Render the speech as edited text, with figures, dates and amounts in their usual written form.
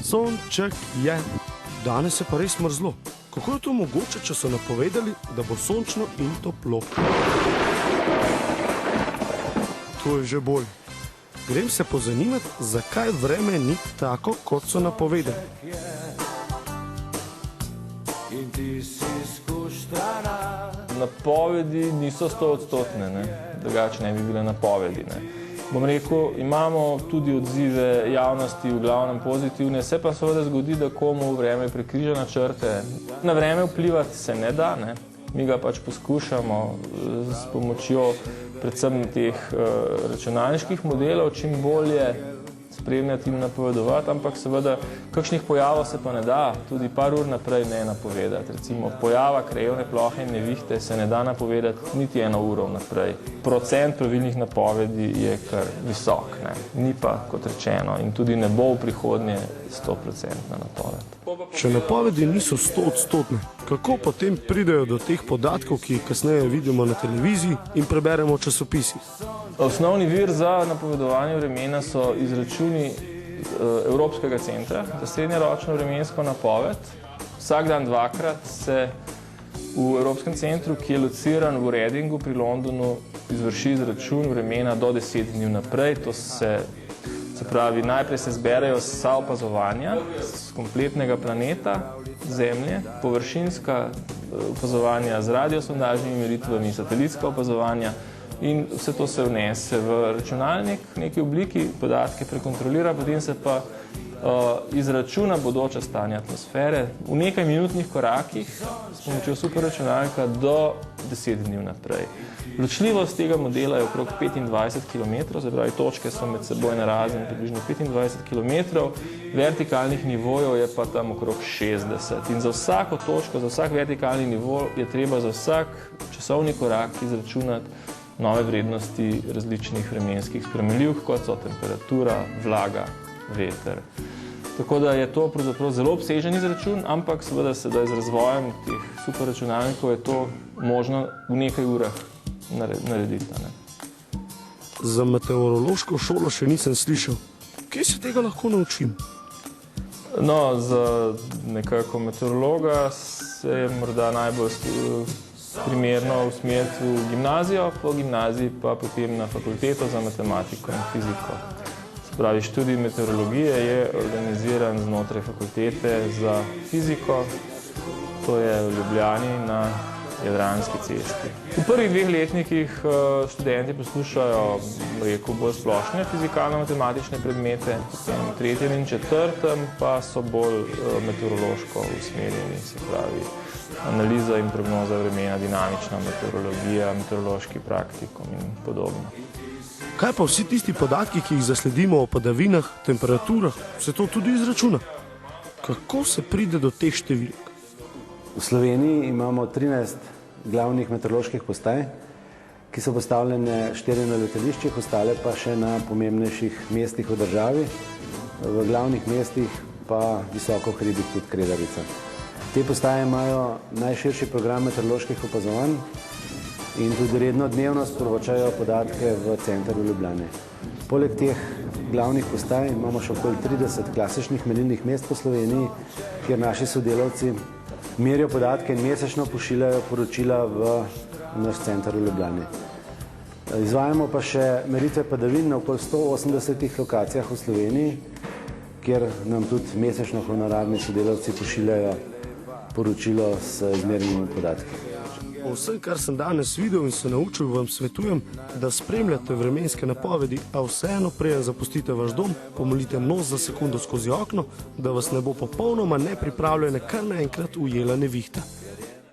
Sonček je. Danes je pa res mrzlo. Kako je to mogoče, če so napovedali, da bo sončno in toplo? To je že bolj. Grem se pozanimati, zakaj vreme ni tako, kot so napovedali. Napovedi niso 100-odstotne, drugače ne bi bile napovedi. Bom rekel, imamo tudi odzive javnosti, v glavnem pozitivne, se pa seveda zgodi, da komu vreme prekriža načrte. Na vreme vplivati se ne da, mi ga pač poskušamo s pomočjo predvsem teh računalniških modelov čim bolje spremljati in napovedovati, ampak seveda kakšnih pojavov se pa ne da tudi par ur naprej ne napovedati. Recimo pojava krajevne plohe in nevihte se ne da napovedati niti 1 uro naprej. Procent pravilnih napovedi je kar visok, ni pa, kot rečeno, in tudi ne bo v prihodnje 100% napoved. Če napovedi niso 100-odstotne, kako potem pridejo do teh podatkov, ki jih kasneje vidimo na televiziji in preberemo v časopisih? Osnovni vir za napovedovanje vremena so izračuni Evropskega centra za srednjeročno vremensko napoved. Vsak dan dvakrat se v Evropskem centru, ki je lociran v Readingu pri Londonu, izvrši izračun vremena do 10 dni naprej. To se pravi, najprej se zberejo vsa opazovanja z kompletnega planeta, Zemlje, površinska opazovanja z radiosondažnimi meritvami, satelitska opazovanja, in vse to se vnese v računalnik v neki obliki, podatke prekontrolira, potem se pa izračuna bodoče stanje atmosfere v nekaj minutnih korakih s pomočjo superračunalnika do 10 dni naprej. Ločljivost tega modela je okrog 25 km, se pravi, točke so med seboj narazen približno 25 km, vertikalnih nivojev je pa tam okrog 60. In za vsako točko, za vsak vertikalni nivo je treba za vsak časovni korak izračunati nove vrednosti različnih vremenskih spremenljivk, kot so temperatura, vlaga, veter. Tako da je to pravzaprav zelo obsežen izračun, ampak seveda sedaj z razvojem teh superračunalnikov je to možno v nekaj urah narediti. Za meteorološko šolo še nisem slišal. Kje se tega lahko naučim? No, za nekako meteorologa se je morda najbolj primerno usmeriti v gimnazijo, po gimnaziji pa potem na fakulteto za matematiko in fiziko. Se pravi, študij meteorologije je organiziran znotraj fakultete za fiziko, to je v Ljubljani na Jadranski cesti. V prvih 2 letnikih študenti poslušajo, rekel, bolj splošne fizikalno-matematične predmete, potem v 3. in 4. pa so bolj meteorološko usmerjeni, se pravi, analiza in prognoza vremena, dinamična meteorologija, meteorološki praktikum in podobno. Kaj pa vsi tisti podatki, ki jih zasledimo o padavinah, temperaturah, se to tudi izračuna? Kako se pride do teh številk? V Sloveniji imamo 13 glavnih meteoroloških postaj, ki so postavljene 4 na letališčih, ostale pa še na pomembnejših mestih v državi, v glavnih mestih pa visoko v hribih tudi Kredarica. Te postaje imajo najširši program meteoroloških opazovanj in tudi redno dnevno sporočajo podatke v center v Ljubljani. Poleg teh glavnih postaj imamo še okoli 30 klasičnih merilnih mest po Sloveniji, kjer naši sodelavci merijo podatke in mesečno pošiljajo poročila v naš center v Ljubljani. Izvajamo pa še meritve padavin na okoli 180 lokacijah v Sloveniji, kjer nam tudi mesečno honorarni sodelavci pošiljajo poročilo s izmernimi podatki. Po vsem, kar sem danes videl in se naučil, vam svetujem, da spremljate vremenske napovedi, a vseeno preden zapustite vaš dom, pomolite nos za sekundo skozi okno, da vas ne bo popolnoma nepripravljene kar naenkrat ujela nevihta.